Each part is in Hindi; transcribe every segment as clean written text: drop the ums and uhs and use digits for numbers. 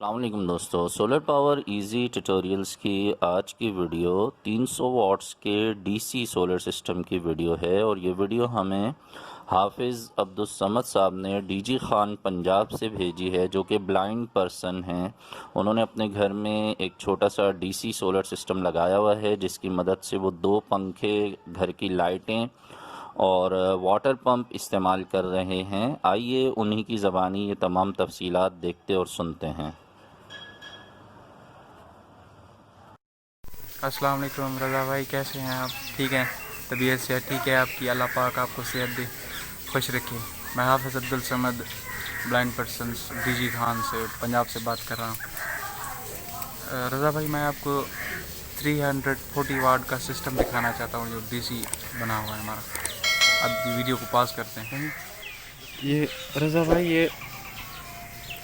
अस्सलामुअलैकुम दोस्तों, सोलर पावर इजी ट्यूटोरियल्स की आज की वीडियो 300 वाट्स के डीसी सोलर सिस्टम की वीडियो है। और ये वीडियो हमें हाफिज़ अब्दुल समद साहब ने डीजी खान पंजाब से भेजी है, जो कि ब्लाइंड पर्सन हैं। उन्होंने अपने घर में एक छोटा सा डीसी सोलर सिस्टम लगाया हुआ है, जिसकी मदद से वो 2 पंखे, घर की लाइटें और वाटर पंप इस्तेमाल कर रहे हैं। आइए उन्हीं की ज़बानी ये तमाम तफसीलात देखते और सुनते हैं। अस्सलाम वालेकुम रज़ा भाई, कैसे हैं आप? ठीक हैं? तबीयत से ठीक है आपकी? अल्लाह पाक आपको सेहत दे, खुश रखे। मैं हाफिज़ Abdul Samad blind person DG Khan से पंजाब से बात कर रहा हूँ। रज़ा भाई, मैं आपको 340 वाट का सिस्टम दिखाना चाहता हूँ जो डीसी बना हुआ है हमारा। अब वीडियो को पॉज करते हैं। ये रज़ा भाई, ये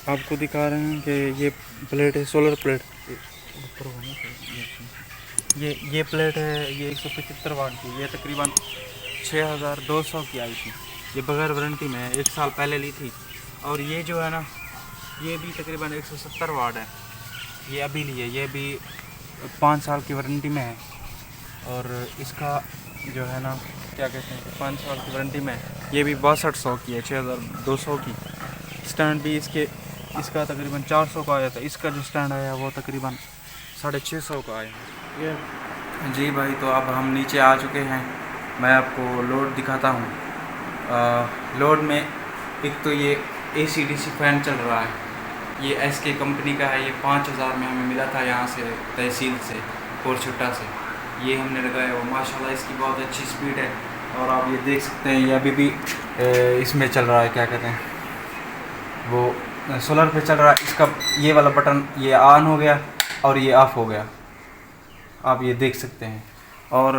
आपको दिखा रहे हैं कि ये प्लेट है, सोलर प्लेट। ये प्लेट है, ये 175 वाट की। ये तकरीबन 6200 की आई थी। ये बगैर वारंटी में है, 1 साल पहले ली थी। और ये जो है ना, ये भी तकरीबन 170 वाट है। ये अभी ली है, ये भी 5 साल की वारंटी में है। और इसका जो है ना, क्या कहते हैं, 5 साल की वारंटी में है। ये भी 6200 की है, 6200 की। स्टैंड भी इसका तकरीबन 400 का आया था। इसका जो स्टैंड आया वो तकरीबन 650 का आया। ये जी भाई, तो अब हम नीचे आ चुके हैं। मैं आपको लोड दिखाता हूँ। लोड में एक तो ये AC/DC फ़ैन चल रहा है। ये SK कंपनी का है। ये 5000 में हमें मिला था यहाँ से, तहसील से, कोरछुट्टा से। ये हमने लगाया हुआ, माशाल्लाह इसकी बहुत अच्छी स्पीड है। और आप ये देख सकते हैं, ये अभी भी इसमें चल रहा है, क्या कहते हैं, वो सोलर पे चल रहा है। इसका ये वाला बटन ये ऑन हो गया और ये ऑफ़ हो गया, आप ये देख सकते हैं। और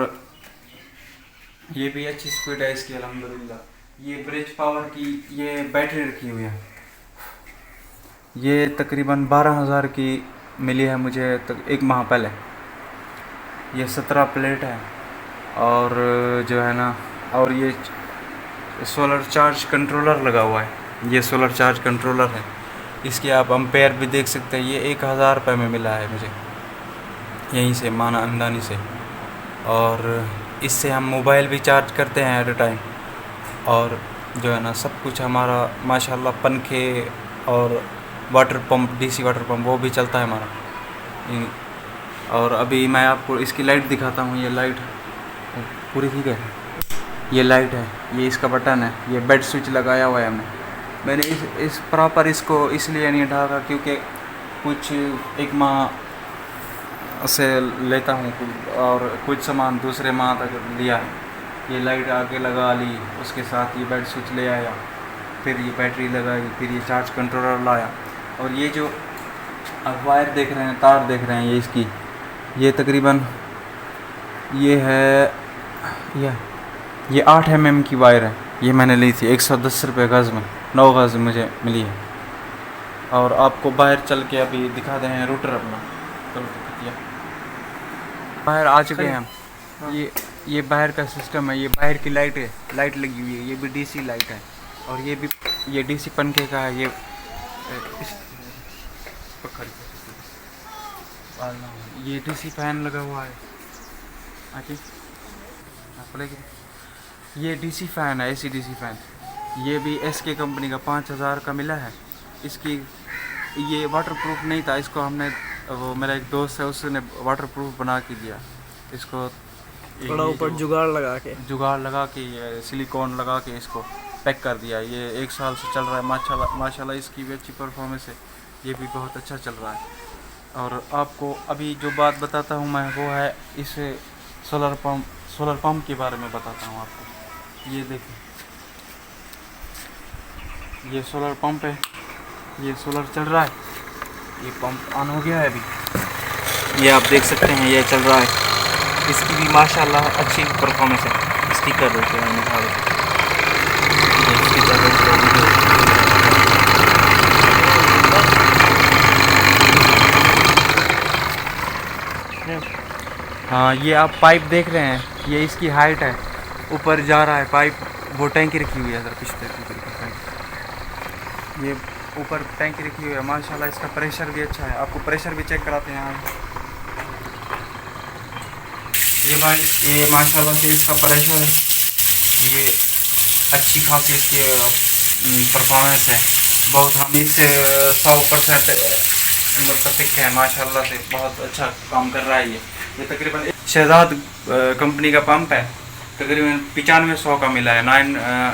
ये भी अच्छी स्पीड है इसकी, अल्हम्दुलिल्लाह। ये ब्रिज पावर की ये बैटरी रखी हुई है। ये तकरीबन 12,000 की मिली है मुझे एक माह पहले। ये 17 प्लेट है। और जो है ना, और ये सोलर चार्ज कंट्रोलर लगा हुआ है। ये सोलर चार्ज कंट्रोलर है। इसके आप अम्पेयर भी देख सकते हैं। ये 1000 रुपये में मिला है मुझे, यहीं से, माना अमदानी से। और इससे हम मोबाइल भी चार्ज करते हैं एट अ टाइम। और जो है ना, सब कुछ हमारा माशाल्लाह, पंखे और water pump, DC water pump, वो भी चलता है हमारा। और अभी मैं आपको इसकी लाइट दिखाता हूँ। ये लाइट पूरी ठीक है। ये लाइट है, ये इसका बटन है। ये बेड स्विच लगाया हुआ है मैंने इस प्रॉपर इसको इसलिए नहीं ढाका क्योंकि कुछ एक माह से लेता हूँ और कुछ सामान दूसरे माह तक लिया है। ये लाइट आगे लगा ली, उसके साथ ये बेड स्विच ले आया, फिर ये बैटरी लगाई, फिर ये चार्ज कंट्रोलर लाया। और ये जो आप वायर देख रहे हैं, तार देख रहे हैं, ये इसकी ये तकरीबन ये है, ये 8 mm की वायर है। ये मैंने ली थी 110 रुपये गज़ में, 9 गज़ मुझे मिली है। और आपको बाहर चल के अभी दिखा दें हैं रूटर अपना। तो बाहर आ चुके हैं हम। हाँ। ये बाहर का सिस्टम है। ये बाहर की लाइट है, लाइट लगी हुई है। ये भी डीसी लाइट है। और ये भी ये डीसी पंखे का है। ये डीसी फैन लगा हुआ है। आके ये डीसी फ़ैन है, AC/DC फ़ैन। ये भी SK कंपनी का 5000 का मिला है। इसकी ये वाटर प्रूफ नहीं था, इसको हमने, वो मेरा एक दोस्त है, उसने वाटर प्रूफ बना के दिया इसको। थोड़ा ऊपर जुगाड़ लगा के ये सिलिकॉन लगा के इसको पैक कर दिया। ये 1 साल से चल रहा है, माशाल्लाह इसकी भी अच्छी परफॉर्मेंस है। ये भी बहुत अच्छा चल रहा है। और आपको अभी जो बात बताता हूँ मैं, वो है इस सोलर पम्प के बारे में बताता हूँ आपको। ये देखिए, ये सोलर पंप है। ये सोलर चल रहा है, ये पंप ऑन हो गया है अभी। ये आप देख सकते हैं, ये चल रहा है। इसकी भी माशाल्लाह अच्छी परफॉर्मेंस है। इसकी कर रहे हैं हाँ, ये आप पाइप देख रहे हैं, ये इसकी हाइट है, ऊपर जा रहा है पाइप। वो टैंकी रखी हुई है, सर पिछले ये ऊपर टैंकी रखी हुई है माशाल्लाह। इसका प्रेशर भी अच्छा है, आपको प्रेशर भी चेक कराते हैं यहाँ। ये भाई ये माशाल्लाह से इसका प्रेशर है, ये अच्छी खासी इसकी परफॉर्मेंस है बहुत। हम इससे 100% मुतफिक हैं माशाल्लाह से, बहुत अच्छा काम कर रहा है ये तकरीबन शहजाद कंपनी का पंप है, तकरीबन 9500 का मिला है,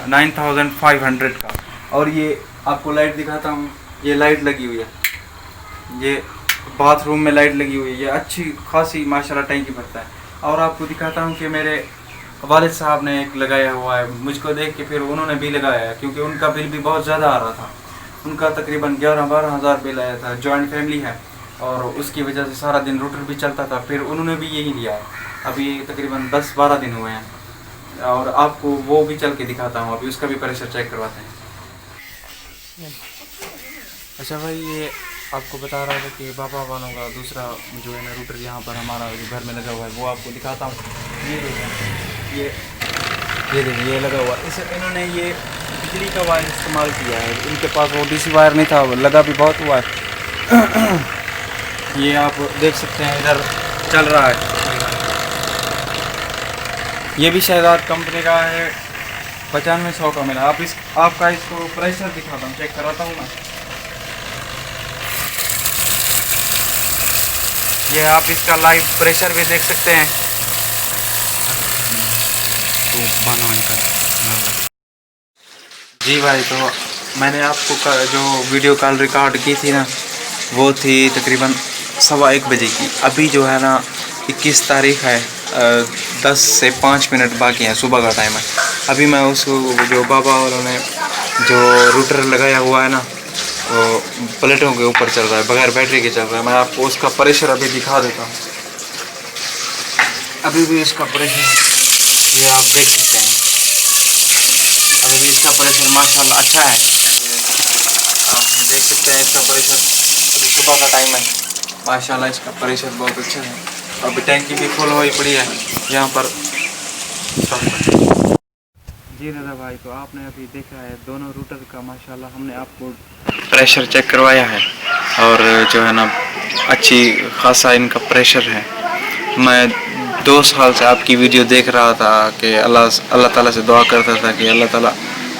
9500 का। और ये आपको लाइट दिखाता हूँ, ये लाइट लगी हुई है, ये बाथरूम में लाइट लगी हुई है, ये अच्छी खासी माशाल्लाह टैंकी भरता है। और आपको दिखाता हूँ कि मेरे वालिद साहब ने एक लगाया हुआ है, मुझको देख के फिर उन्होंने भी लगाया है, क्योंकि उनका बिल भी बहुत ज़्यादा आ रहा था। उनका तकरीबन 11-12 हज़ार बिल आया था, जॉइंट फैमिली है और उसकी वजह से सारा दिन रूटर भी चलता था, फिर उन्होंने भी यही लिया है। अभी तकरीबन 10-12 दिन हुए हैं और आपको वो भी चल के दिखाता हूँ, अभी उसका भी प्रेशर चेक करवाते हैं। अच्छा भाई, ये आपको बता रहा था कि बाबा वालों का दूसरा जो है ना रूटर यहाँ पर हमारा जो घर में लगा हुआ है, वो आपको दिखाता हूँ। ये देखें, ये देखिए ये लगा हुआ है। इसे इन्होंने ये बिजली का वायर इस्तेमाल किया है, इनके पास वो डीसी वायर नहीं था, लगा भी बहुत हुआ है। ये आप देख सकते हैं इधर चल रहा है, ये भी शहजाद कंपनी का है, 9500 का मिला। आपका इसको प्रेशर दिखाता हूँ, चेक कराता हूँ मैं। ये आप इसका लाइव प्रेशर भी देख सकते हैं। जी भाई, तो मैंने आपको जो वीडियो कॉल रिकॉर्ड की थी ना, वो थी तकरीबन 1:15 बजे की। अभी जो है ना 21 तारीख है, 10 से 5 मिनट बाकी हैं, सुबह का टाइम है। अभी मैं उसको जो बाबा वालों ने जो रूटर लगाया हुआ है ना, वो प्लेटों के ऊपर चल रहा है, बगैर बैटरी के चल रहा है। मैं आपको उसका प्रेशर अभी दिखा देता हूँ। अभी भी इसका प्रेशर ये आप देख सकते हैं, अभी भी इसका प्रेशर माशाल्लाह अच्छा है। आप देख सकते हैं इसका प्रेशर, अभी सुबह का टाइम है, माशाल्लाह इसका प्रेशर बहुत अच्छा है। अभी टैंकी भी फुल हुई पड़ी है यहाँ पर। जी दादा भाई, तो आपने अभी देखा है दोनों रूटर का माशाल्लाह हमने आपको प्रेशर चेक करवाया है, और जो है ना अच्छी खासा इनका प्रेशर है। मैं 2 साल से आपकी वीडियो देख रहा था कि अल्लाह ताला से दुआ करता था कि अल्लाह ताला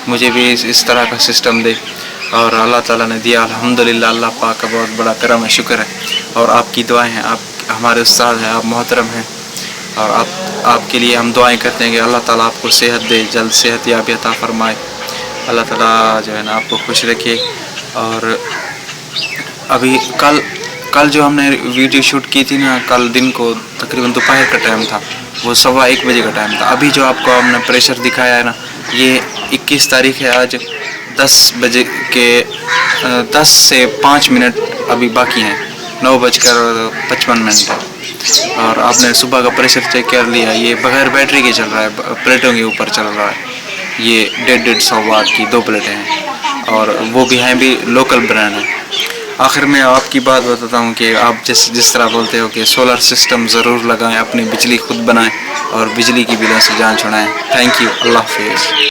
मुझे भी इस तरह का सिस्टम दे, और अल्लाह ताला ने दिया अल्हम्दुलिल्लाह। अल्लाह पाक का बहुत बड़ा करम है, शुक्र है। और आपकी दुआएं हैं, आप हमारे उस्ताद हैं, आप मोहतरम हैं, और आपके लिए हम दुआएं करते हैं कि अल्लाह ताला आपको सेहत दे, जल्द सेहत याबी अता फरमाए। अल्लाह ताला जो है ना आपको खुश रखे। और अभी कल जो हमने वीडियो शूट की थी ना, कल दिन को तकरीबन दोपहर का टाइम था, वो 1:15 बजे का टाइम था। अभी जो आपको हमने प्रेशर दिखाया है ना, ये 21 तारीख है, आज 10 बजे के 10 से 5 मिनट अभी बाकी हैं, 9:55 है। और आपने सुबह का प्रेशर चेक कर लिया, ये बगैर बैटरी के चल रहा है, प्लेटों के ऊपर चल रहा है। ये 150 वाट की 2 प्लेटें हैं, और वो भी हैं भी लोकल ब्रांड है। आखिर में आपकी बात बताता हूँ कि आप जिस तरह बोलते हो कि सोलर सिस्टम ज़रूर लगाएं, अपनी बिजली खुद बनाएं और बिजली की बिलों से जान छुड़ाएं। थैंक यू, अल्लाह हाफ़िज़।